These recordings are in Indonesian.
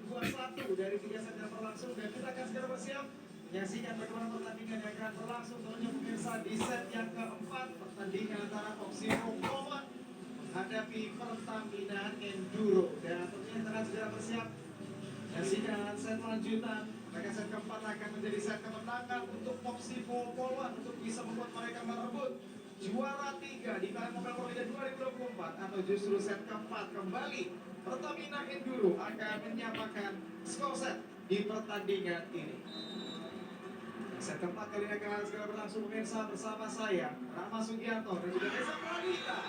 2-1 dari 3 set yang berlangsung, dan kita akan segera bersiap menyaksikan bagaimana pertandingan yang akan berlangsung tentunya pemirsa di set yang keempat. Pertandingan antara Oximo Forward menghadapi Pertamina Enduro, dan tentunya kita akan segera bersiap menyaksikan set lanjutan. Maka set keempat akan menjadi set kemenangan untuk Oximo Forward untuk bisa membuat mereka merebut juara 3 di Piala Mobile Pro Liga 2024, atau justru set keempat kembali Pertamina Enduro akan menyamakan skor set di pertandingan ini. Set keempat kali ini akan segera berlangsung pemirsa, bersama saya Rama Sugianto dan juga Reza Pradita.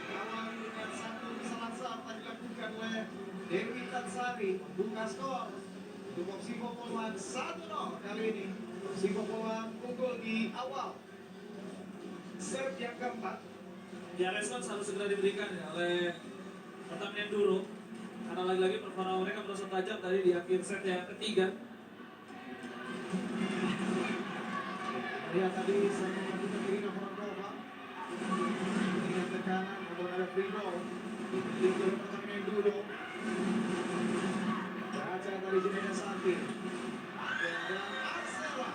Awal dengan satu kesalahan saat dilakukan oleh Dewi Tansari membuka skor untuk Oximo Forward 1-0 kali ini. Oximo Forward unggul di awal set yang keempat. Ya, respons harus segera diberikan ya oleh Pertamina Enduro, karena lagi-lagi performa mereka merosot tajam tadi di akhir set yang ketiga. Lihat tadi sama kita Irina Morokova dengan tekanan, kemudian ada free ball di Pertamina Enduro. Baca tadi Jenena Santi dan Marcela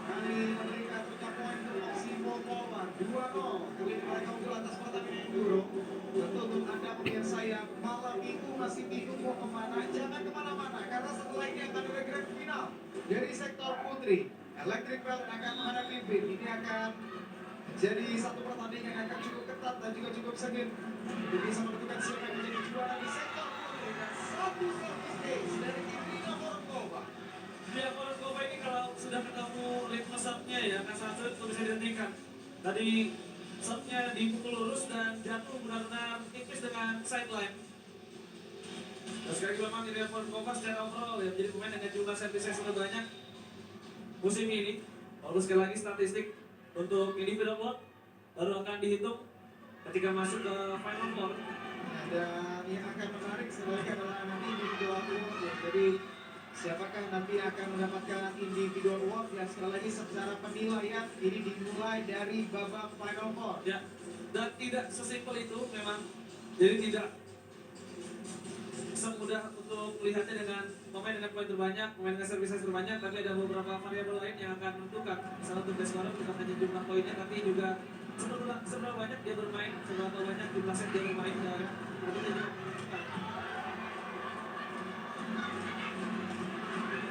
kali memberikan 3 poin untuk Oximo Forward 2-0. Kali ini mereka unggul atas Pertamina Enduro. Tentu untuk Anda pemirsa yang malam minggu masih bingung mau kemana, jangan kemana-mana, karena setelah ini akan ada grand final dari sektor putri. Electric Belt akan menghadapi Bin. Ini akan jadi satu pertandingan yang akan cukup ketat dan juga cukup sengit untuk bisa menentukan siapa yang menjadi juara di sektor putri. Dan satu service ace dari Irina Morokova. Ya, Morokova ini kalau sudah ketemu ritme shotnya ya, akan sangat sulit untuk bisa dihentikan. Tadi shotnya dipukul lurus dan jatuh benar-benar tipis dengan sideline. Dan sekali lagi memang Irina Morokova secara overall ya menjadi pemain dengan jumlah service yang terbanyak musim ini. Lalu sekali lagi statistik untuk individual award baru akan dihitung ketika masuk ke final four. Dan yang akan menarik setelah ini adalah nanti individual award ya. Jadi siapakah nanti akan mendapatkan individual award, yang sekali lagi secara penilaian ini dimulai dari babak final four. Ya, dan tidak sesimpel itu memang. Jadi tidak semudah untuk melihatnya dengan pemain dengan poin terbanyak, pemain dengan service terbanyak, tapi ada beberapa variabel lain yang akan menentukan. Misalnya untuk best scorer bukan hanya jumlah poinnya, tapi juga seberapa banyak dia bermain, seberapa banyak jumlah set dia bermain, dan itu juga menentukan.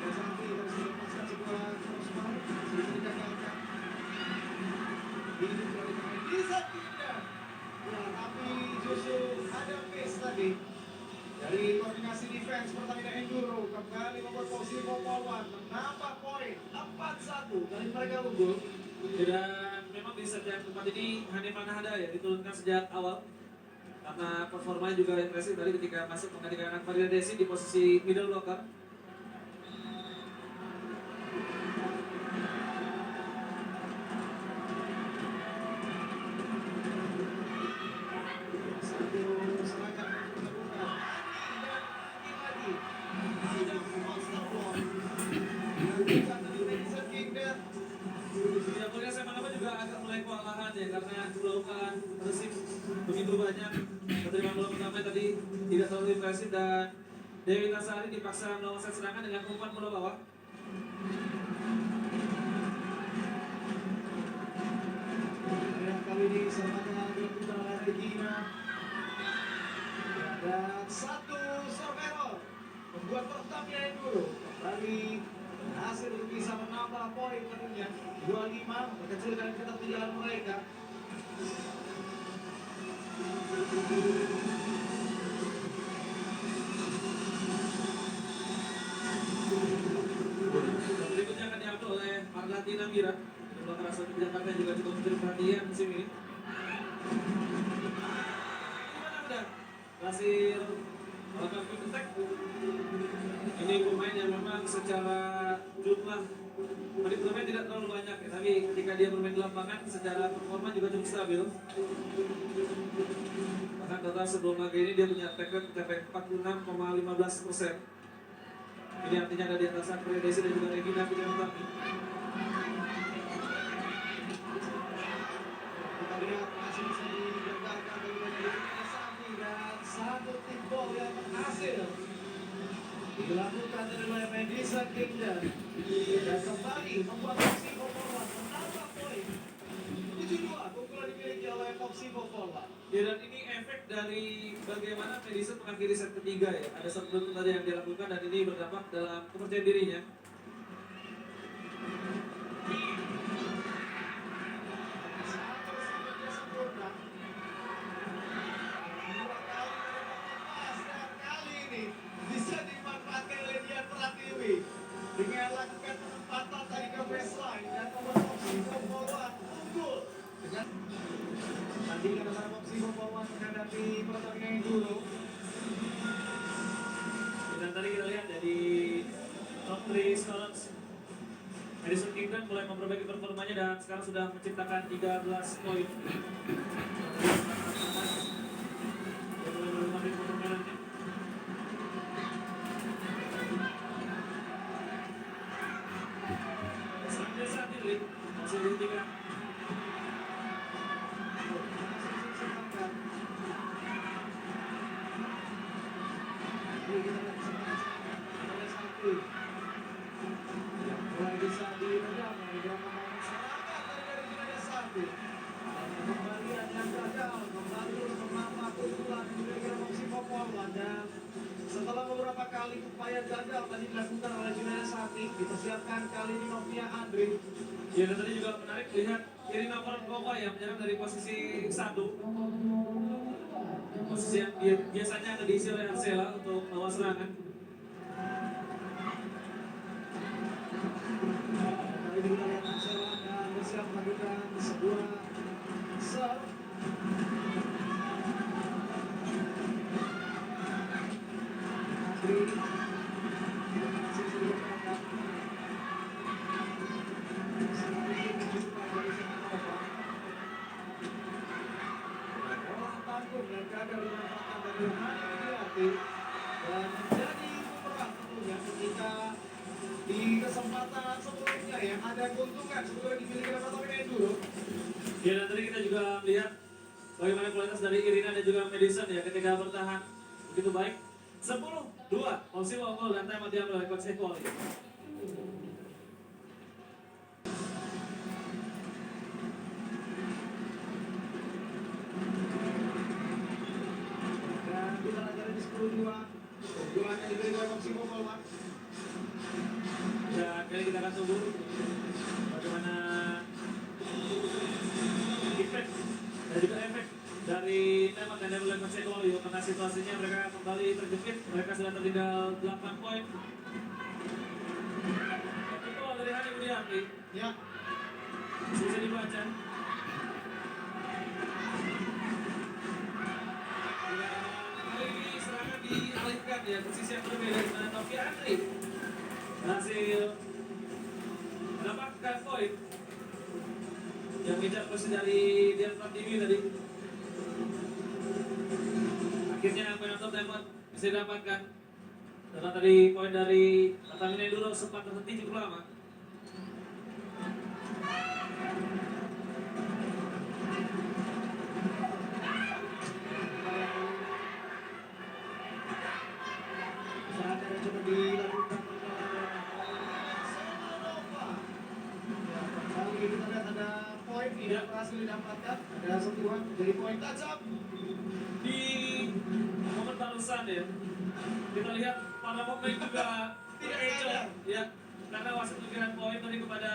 Santi harus melepaskan sebuah crossbar, sudah digagalkan. Ini kembali bisa tidak. Ya, tapi justru ada miss tadi dari koordinasi defense Pertamina Enduro. Kembali membuat Oximo Forward menambah poin 4-1. Kali mereka unggul. Dan memang di set yang keempat ini Hani Manahada ya diturunkan sejak awal karena performanya juga impresif tadi ketika masuk menggantikan Farida Desi di posisi middle blocker. Satu serangan yang terbuka. Dan lagi sudah monster block. Dilakukan dari Madison Kingdom. Ya, kemudian saya Manapa juga agak mulai kewalahan ya karena melakukan resip begitu banyak. Keterima bola pertama tadi tidak terlalu impresif, dan Dewi Tasari dipaksa melawan set serangan dengan umpan bola bawah. Dan kali ini serangan dilakukan oleh Regina. Dan satu serve error membuat Pertamina Enduro kembali berhasil untuk bisa menambah poin tentunya 25, mengecilkan ketertinggalan mereka. Dan berikutnya akan diambil oleh Marlati Namira. Kedua kerasa di Jakarta juga cukup mencuri perhatian musim ini. Gimana udah? Berhasil melakukan quick attack. Ini pemain yang memang secara jumlah menit bermain tidak terlalu banyak ya, tapi ketika dia bermain di lapangan secara performa juga cukup stabil. Bahkan total sebelum laga ini dia punya attack rate mencapai 46,15%. Ini artinya ada di atas Farida Desi dan juga Regina Fitriantami. Kita lihat masih bisa digagalkan dari Regina Santi, dan satu tip ball yang berhasil dilakukan oleh Madison Kingdom dan kembali membuat Foxy Forward menambah poin 7-2. Pukulan dimiliki oleh Foxy Forward. Ya, dan ini efek dari bagaimana Madison mengakhiri set ketiga ya. Ada satu bentuk tadi yang dilakukan dan ini berdampak dalam kepercayaan dirinya. Satu semuanya sempurna. Dua kali menembak lepas dan kali ini bisa dimanfaatkan oleh Dian Pratiwi dengan lakukan penempatan tadi ke baseline dan membuat Foxy Forward unggul dengan tandingan antara Foxy Forward menghadapi pertandingan yang dulu. Dan tadi kita lihat ya di top 3 scorers, Madison Kingdom mulai memperbaiki performanya dan sekarang sudah menciptakan 13 poin. Dia mulai menikmati permainannya. Sampai saat ini masih dihentikan. Mulai bisa diredam dengan pemain serangan dari Junaidi Sakti. Dan kembalian yang gagal kembali menambah keunggulan dimiliki oleh Foxy Forward dan setelah beberapa kali upaya gagal tadi dilakukan oleh Junaidi Sakti, dipersiapkan kali ini Novia Andri. Ya, dan tadi juga menarik lihat Irina Volkova yang menyerang dari posisi 1. Posisi yang biasanya akan diisi oleh Arsela untuk melawan serangan. Kali ini kita lihat Ansela dan bersiap melakukan sebuah serve. Andri masih sudah berangkat. Orang tanggung dan gagal dimanfaatkan dari Hani Widiati dan menjadi bumerang tentunya ketika di kesempatan sebelumnya yang ada keuntungan sebetulnya dimiliki oleh Pertamina Enduro. Ya, dan tadi kita juga melihat bagaimana kualitas dari Irina dan juga Madison ya ketika bertahan begitu baik. 10-2, Foxy Forward dan time diambil oleh Coach Eko. Dan kita lanjutkan di 10-2. Keunggulan yang dimiliki oleh Foxy Forward. Dan kali kita akan tunggu bagaimana efek dan juga efek dari tembak yang diambil oleh Coach Eko karena situasinya mereka kembali terjepit, mereka sudah tertinggal 8 poin. Itu dari Hani Widiati Ya, bisa dibaca. Ya, kali ini serangan dialihkan ya posisi yang berbeda di mana Novia Andri berhasil mendapatkan poin yang mengejar posisi dari Dian Pratiwi tadi. Akhirnya penonton tembak bisa didapatkan karena tadi poin dari Pertamina Enduro sempat terhenti cukup lama. serangan yang coba dilakukan oleh Sonova. Ya, kali ini kita lihat ada poin tidak berhasil didapatkan. Ada sentuhan jadi poin tajam. Di momen barusan ya kita lihat para pemain juga Tidak enjoy sadar. ya karena wasit memberikan poin tadi kepada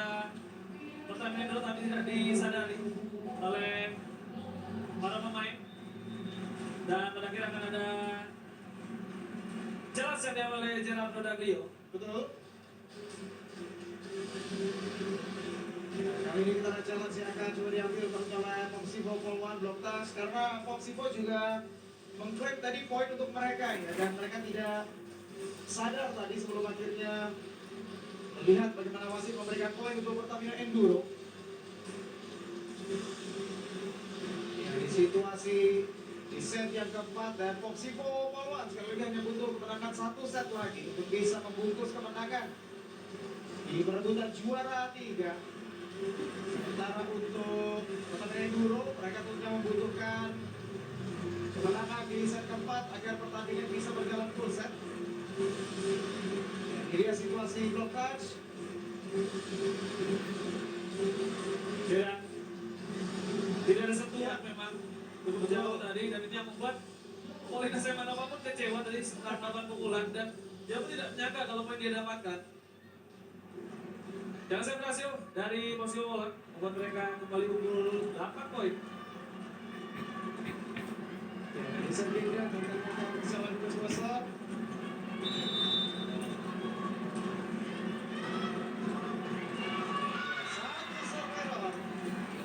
Pertamina Enduro tapi tidak disadari oleh para pemain dan pada akhirnya akan ada jelas yang diambil oleh Gerardo Daglio. Betul. Kali ini kita ada challenge yang akan coba diambil oleh Foxy Forward blok tas karena Foxy juga mengklaim tadi poin untuk mereka ya dan mereka tidak sadar tadi sebelum akhirnya melihat bagaimana wasit memberikan poin untuk Pertamina Enduro. Ya, di situasi di set yang keempat dan Foxy Forward sekali lagi hanya butuh kemenangan satu set lagi untuk bisa membungkus kemenangan di perebutan juara 3. Sementara untuk Pertamina Enduro mereka tentunya membutuhkan kemenangan di set keempat agar pertandingan bisa berjalan full set. Ini dia situasi blokage. Tidak ada sentuhan memang cukup jauh tadi, dan itu yang membuat Polina Semanova pun kecewa dari setelah melakukan pukulan, dan dia pun tidak menyangka kalau poin dia dapatkan. Jangan saya berhasil dari posisi bola membuat mereka kembali unggul 8 poin. Bisa dilihat dengan kesalahan besar. Satu server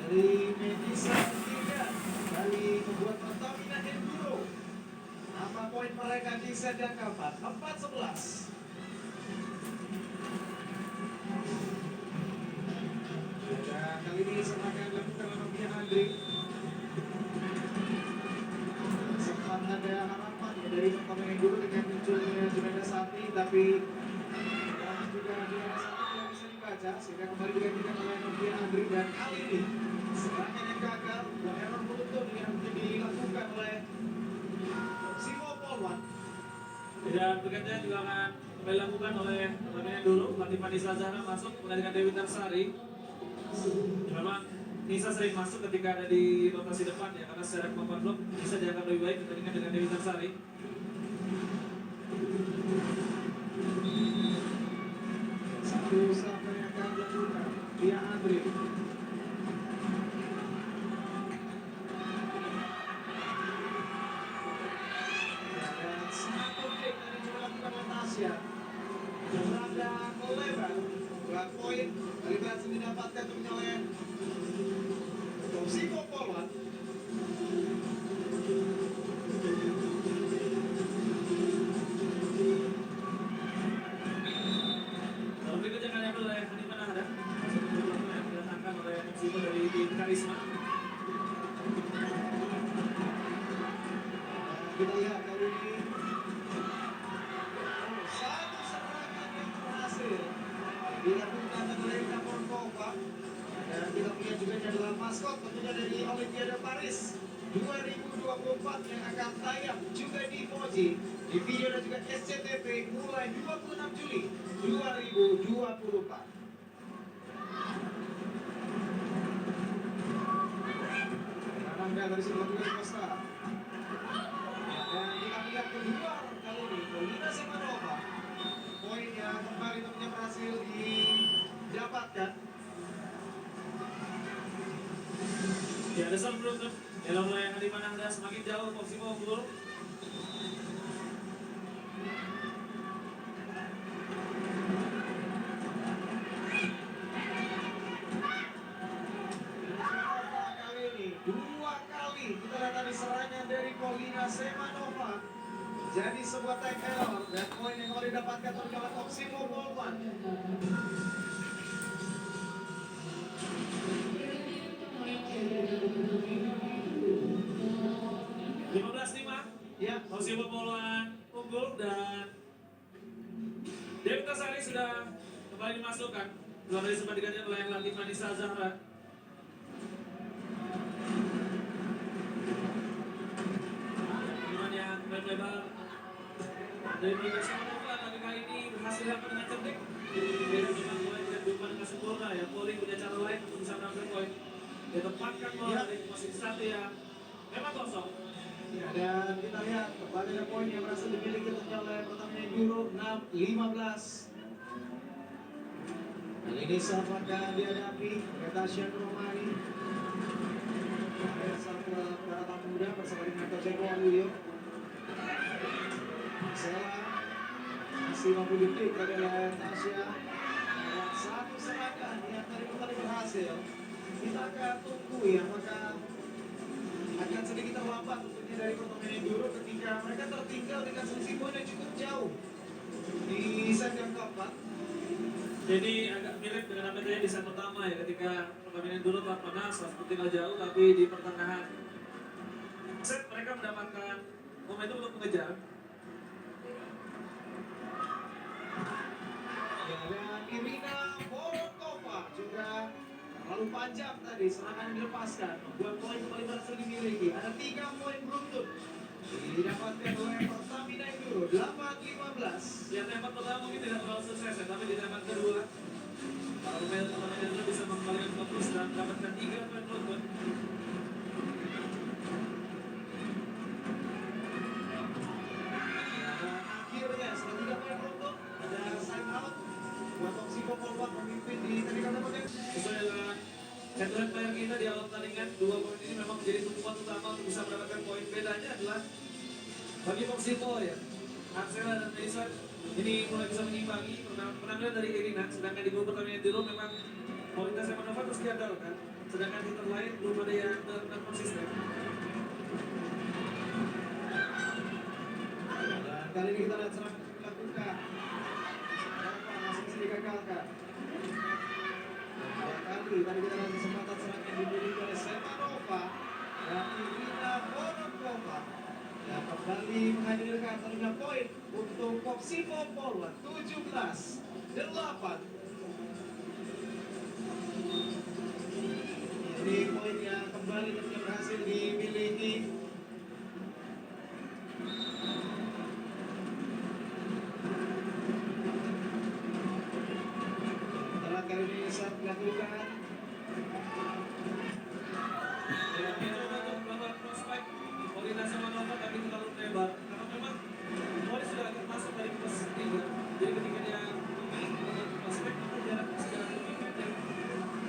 dari Medisa 3 dari membuat Pertamina Enduro. Apa poin mereka di set yang keempat? 4-11. Dan kali ini serangan dilakukan oleh Nokia Andri. Sempat ada harapan ya dari Pertamina Enduro dengan munculnya Junada Sati, tapi juga Junada Sati tidak bisa dibaca sehingga kembali digantikan oleh Nokia Andri. Dan kali ini serangan yang gagal dan error beruntun yang dilakukan oleh Simo Polwan. Dan berikutnya juga akan kembali dilakukan oleh Pertamina dulu. Pelatih Vanessa Zahra masuk menggantikan Dewi Tarsari. Memang Nisa sering masuk ketika ada di rotasi depan ya, karena secara kemampuan blok bisa dianggap lebih baik dibandingkan dengan Dewi Tarsari. Satu sampai yang akan dilakukan via Andri. Dan satu kick tadi coba lakukan oleh Tasya. Beranda melebar. 2 poin dari berhasil didapatkan tentunya oleh Simo Polwan. Lalu berikutnya akan diambil oleh Hani Manahada. Masuk ke blok yang didatangkan oleh Simo dari tim Karisma. Kita lihat kali ini satu serangan yang berhasil dilakukan oleh Kaporkova. Dan kita lihat juga ini adalah maskot tentunya dari Olimpiade Paris 2024 yang akan tayang juga di Moji, di video dan juga SCTV mulai 26 Juli 2024. Ananda dari sebelah kiri Costa. Dan kita lihat kedua kali ini Polina Semanova. Poin yang kembali tentunya berhasil didapatkan. Ya, ada salah beruntun. Yang mulai Hani Manahada semakin jauh posisi unggul. Kali ini 2 kali kita lihat tadi serangan dari Polina Semanova jadi sebuah take error, dan poin yang kembali didapatkan oleh Simo Polwan. 15-5. Ya, Posisi Polwan unggul, dan Dewi Tarsari sudah kembali dimasukkan. Dua kali sempat diganti oleh Latih Vanessa Zahra. Cuman yang lebar dari Polina Semanova, tapi kali ini berhasil dapat dengan cerdik. Dia memang mulai tidak diumpan dengan sempurna ya. Poli punya cara lain untuk bisa mengambil poin. Dia tempatkan bola dari posisi satu yang memang kosong. ya, dan kita lihat kembali ada poin yang berhasil dimiliki oleh Pertamina Enduro 6-15. Kali ini sahabat akan dihadapi oleh Tasya Romani. Satu daratan muda bersama dengan Jeko Waluyo. Sela masih mampu diklik oleh Tasya. Dan satu serangan yang tadi berhasil. Kita akan tunggu ya, maka akan sedikit terlambat tentunya dari Pertamina Enduro ketika mereka tertinggal dengan selisih poin yang cukup jauh di set yang keempat. Jadi agak mirip dengan apa yang terjadi di set pertama ya, ketika Pertamina Enduro telah menang setelah tinggal jauh, tapi di pertengahan set mereka mendapatkan momentum untuk mengejar. Ya, dan Irina Borokova juga terlalu panjang tadi serangan yang dilepaskan, membuat poin kembali berhasil dimiliki. Ada 3 poin beruntun didapatkan oleh Pertamina Enduro 8-15. Yang tembak pertama mungkin tidak terlalu sukses ya, tapi di tembak kedua para pemain itu bisa mengembalikan fokus dan mendapatkan 3 poin beruntun. Akhirnya setelah 3 poin beruntun ada side out buat Oksiko Polwan memimpin di tandingan berikutnya. Sesuai dengan headline player kita di awal pertandingan, 2 poin ini memang menjadi tumpuan utama untuk bisa mendapatkan poin. Bedanya adalah bagi Oksiko ya, Arsela dan Mason ini mulai bisa menyimbangi penampilan dari Irina, sedangkan di gol pertandingan dulu memang kualitas Semanova terus diandalkan, sedangkan di tim lain belum ada yang benar-benar konsisten. Dan kali ini kita lihat serangan yang dilakukan. Apa masih bisa digagalkan? Dua kali tadi kita lihat kesempatan serangan yang dimiliki oleh Semanova dan Irina Voronkova yang kembali menghadirkan satu poin untuk Oksiko Polwan 17-8. Ini poin yang kembali tentunya berhasil dimiliki. Setelah kali ini saat dilakukan Ya, kita coba untuk melakukan prospek koordinasi Semanova tapi terlalu lebar karena memang Mori sudah agak masuk dari pos 3, jadi ketika dia memilih untuk prospek maka jaraknya sudah lebih pendek dan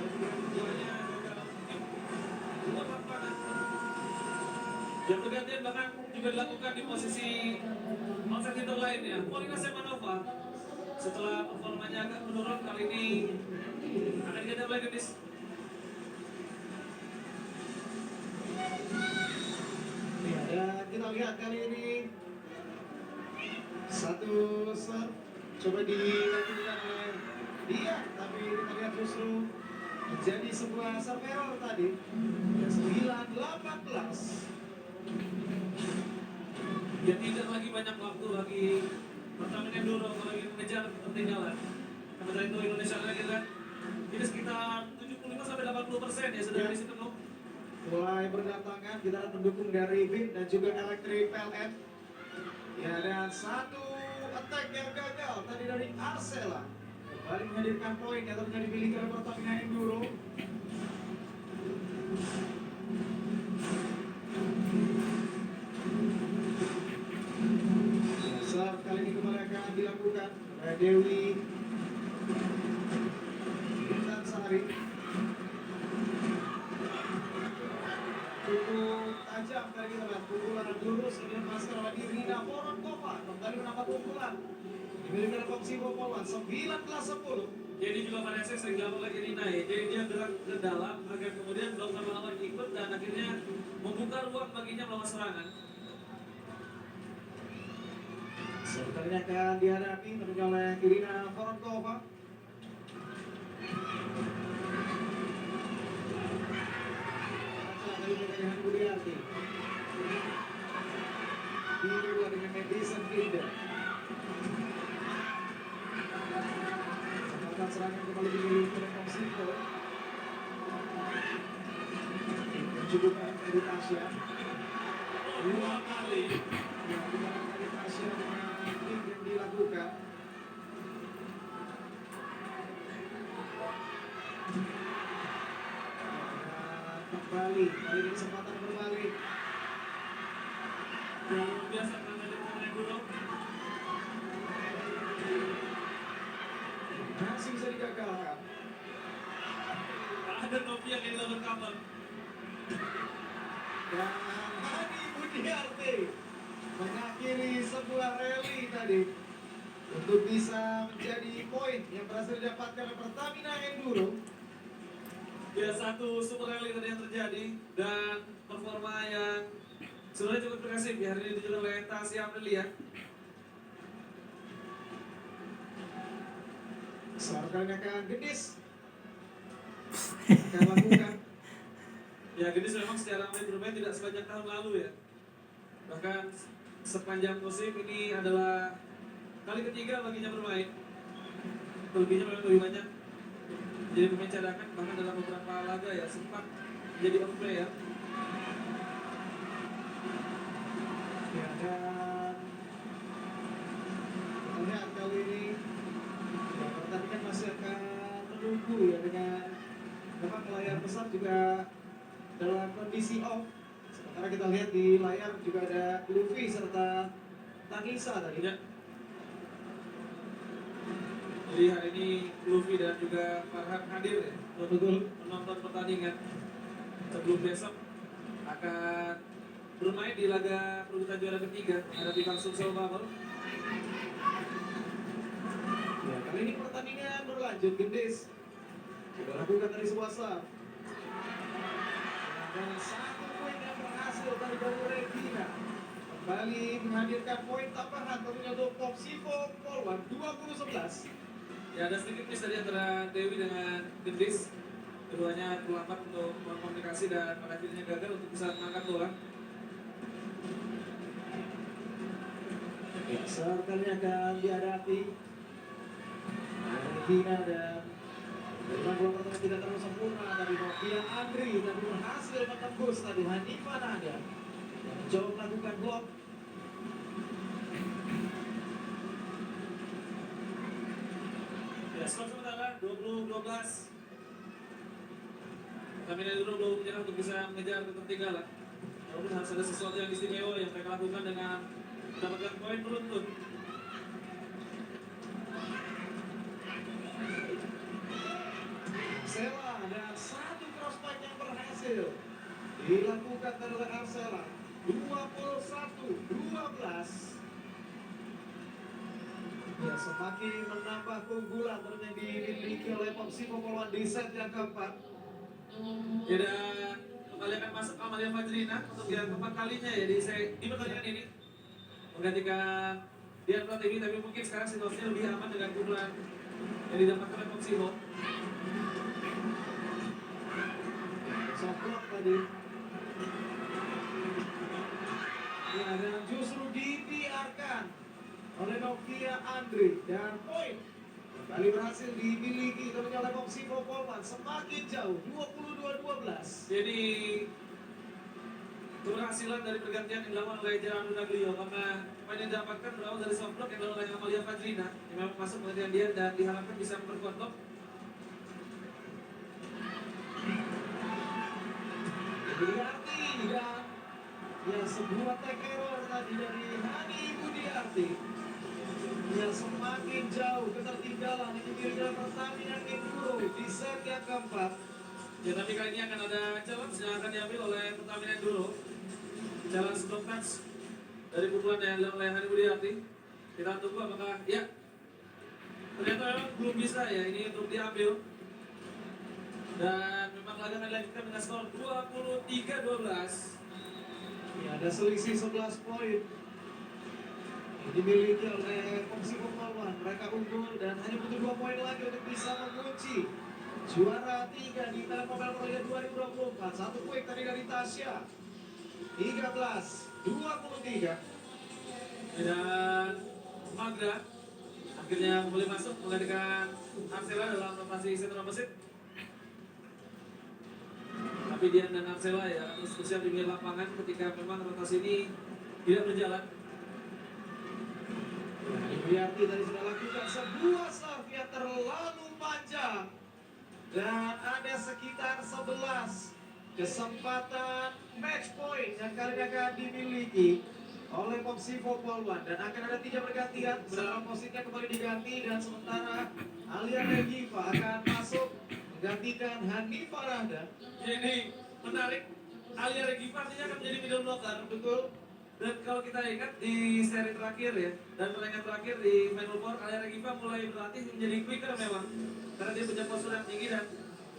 juga keduanya gagal mungkin keluar lapangan. Jam pergantian bahkan juga dilakukan di posisi outside hitter lainnya. Koordinasi Semanova setelah performanya agak menurun kali ini akan diganti oleh Gendis. ya, dan kita lihat kali ini satu serve coba dilakukan oleh dia, tapi kita lihat justru menjadi sebuah serve error tadi. 9-18. Ya tidak lagi banyak waktu bagi pertamina Enduro lagi mengejar ketertinggalan. Sementara itu Indonesia lagi kan ini sekitar 75-80% ya sudah Ya. di situ penuh. Mulai berdatangan kita pendukung dari BIN dan juga Elektrik PLN. Ya, dan satu attack yang gagal tadi dari Arsela kembali menghadirkan poin yang terjadi dimiliki oleh Pertamina Enduro. Serve kali ini kembali akan dilakukan oleh Dewi Intan Sari. Cukup tajam kali ini teman, pukulan lurus ini dilepaskan oleh Irina Voronkova, kembali menambah pukulan dimiliki oleh Oksiko Polwan 19-10. Jadi juga variasi sering dilakukan oleh Irina ya. Jadi dia gerak ke dalam agar kemudian blok sama lawan ikut dan akhirnya membuka ruang baginya melawan serangan. Serve kali ini akan dihadapi tentunya oleh Irina Voronkova. Kali ini dengan Budiarti didua dengan Madison Kinder. Kesempatan serangan kembali dimiliki oleh Oksiko. Kecukupan dari Tasya. Dua kali. Ya, kecukupan dari Tasya dengan kick yang dilakukan. Kembali, kali ini kesempatan berbalik. Yang luar biasa karena dari pemain dulu. Masih bisa digagalkan. Ada Novia yang dilakukan cover. Dan Hani Budiarti mengakhiri sebuah rally tadi untuk bisa menjadi poin yang berhasil didapatkan oleh Pertamina Enduro. Ya, satu super rally tadi yang terjadi dan performa yang sebenarnya cukup impresif ya hari ini ditunjukkan oleh Tasya Aprilia. Serve kali ini akan Gendis akan lakukan. Ya, Gendis memang secara main bermain tidak sebanyak tahun lalu ya. Bahkan sepanjang musim ini adalah kali ketiga baginya bermain. Lebihnya memang lebih banyak jadi pemain cadangan, bahkan dalam beberapa laga ya sempat jadi off player. Ya, dan ya dengan memang layar besar juga dalam kondisi off. Sementara kita lihat di layar juga ada Luffy serta Tanisa tadi. Ya. Jadi hari ini Luffy dan juga Farhan hadir ya, Betul. menonton pertandingan sebelum besok akan bermain di laga perebutan juara ketiga menghadapi Langsung Seoul Bubble. Ya, kali ini pertandingan berlanjut gendis. Sudah lakukan dari sebuah serve. Dan satu poin yang berhasil dari Regina. Kembali menghadirkan poin tambahan tentunya untuk Popsivo Polwan 2011. Ya, ada sedikit miss tadi antara Dewi dengan Gendis. Keduanya terlambat untuk berkomunikasi dan pada akhirnya gagal untuk bisa mengangkat bola. Serve kali ini akan dihadapi Regina dan memang bola pertama tidak terlalu sempurna dari Novia Andri, tapi berhasil menembus tadi Hanifah Nada yang mencoba melakukan blok. Ya, skor sementara 20-12. Kami dari dulu belum menyerah untuk bisa mengejar ketertinggalan. Walaupun harus ada sesuatu yang istimewa yang mereka lakukan dengan mendapatkan poin beruntun. Arsela dan satu crossback yang berhasil dilakukan oleh Arsela 21-12. Ya, semakin menambah keunggulan yang dimiliki oleh Popsivo Polwan di set yang keempat. Ya, dan kembali akan masuk Amalia Fajrina untuk yang keempat kalinya ya di pertandingan ini menggantikan Dian Pratiwi, tapi mungkin sekarang situasinya lebih aman dengan keunggulan yang didapatkan oleh Popsivo. Soft block tadi. Ya, dan justru dibiarkan oleh Novia Andri dan poin kembali berhasil dimiliki tentunya oleh Popsivo Polwan semakin jauh 22-12. Jadi keberhasilan dari pergantian yang dilakukan oleh Gerardo Naglio karena poin yang didapatkan berawal dari soft block yang dilakukan oleh Amalia Fajrina yang memang masuk pergantian dia dan diharapkan bisa memperkuat blok. Budiarti dan ya sebuah take error tadi dari Hani Budiarti. Ya, semakin jauh ketertinggalan di dalam pertandingan Enduro di set yang keempat. Ya, tapi kali ini akan ada challenge yang akan diambil oleh Pertamina Enduro. Challenge block touch dari pukulan yang dilakukan oleh Hani Budiarti. Kita tunggu apakah ya ternyata memang belum bisa ya ini untuk diambil. Dan memang laga akan dilanjutkan dengan skor 23-12. Ya, ada selisih 11 poin yang dimiliki oleh Popsivo Polwan. Mereka unggul dan hanya butuh 2 poin lagi untuk bisa mengunci juara 3 di Thailand Mobile Pro Liga 2024. Satu poin tadi dari Tasya. 13-23. Dan Magra akhirnya kembali masuk menggantikan Arsela dalam rotasi sentral mesin. Tapi Dian dan Arsela ya terus bersiap di pinggir lapangan ketika memang rotasi ini tidak berjalan. Budiarti tadi sudah lakukan sebuah serve yang terlalu panjang dan ada sekitar 11 kesempatan match point yang kali ini akan dimiliki oleh Popsivo Polwan dan akan ada 3 pergantian. Beberapa posisinya kembali diganti dan sementara Alia Regiva akan masuk menggantikan Hanifah Rahda. Jadi menarik, Alia Regiva artinya akan menjadi middle blocker. Betul. Dan kalau kita ingat di seri terakhir ya dan pertandingan terakhir di Final Four, Alia Regiva mulai berlatih menjadi quicker memang karena dia punya postur yang tinggi dan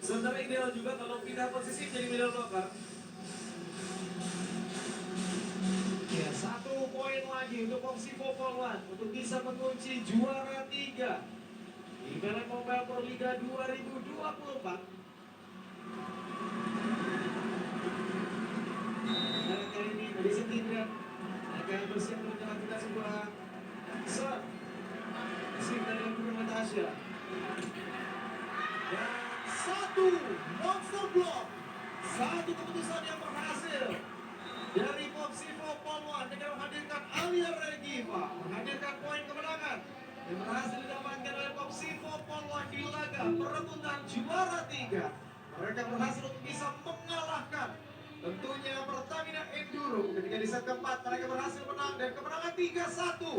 sementara ideal juga kalau pindah posisi menjadi middle blocker. Ya, 1 poin lagi untuk Popsivo Polwan untuk bisa mengunci juara 3 di Thailand Mobile Pro Liga 2024. Dan kali ini dari Setindra akan bersiap untuk melakukan sebuah serve. Mesin dari lakukan Natasha. Dan satu monster block. Satu keputusan yang berhasil dari Popsivo Polwan dengan menghadirkan Alia Regiva, menghadirkan poin kemenangan yang berhasil didapatkan oleh Popsivo Polwan di laga perebutan juara Mereka berhasil untuk bisa mengalahkan tentunya Pertamina Enduro ketika di set keempat mereka berhasil menang dan kemenangan 3-1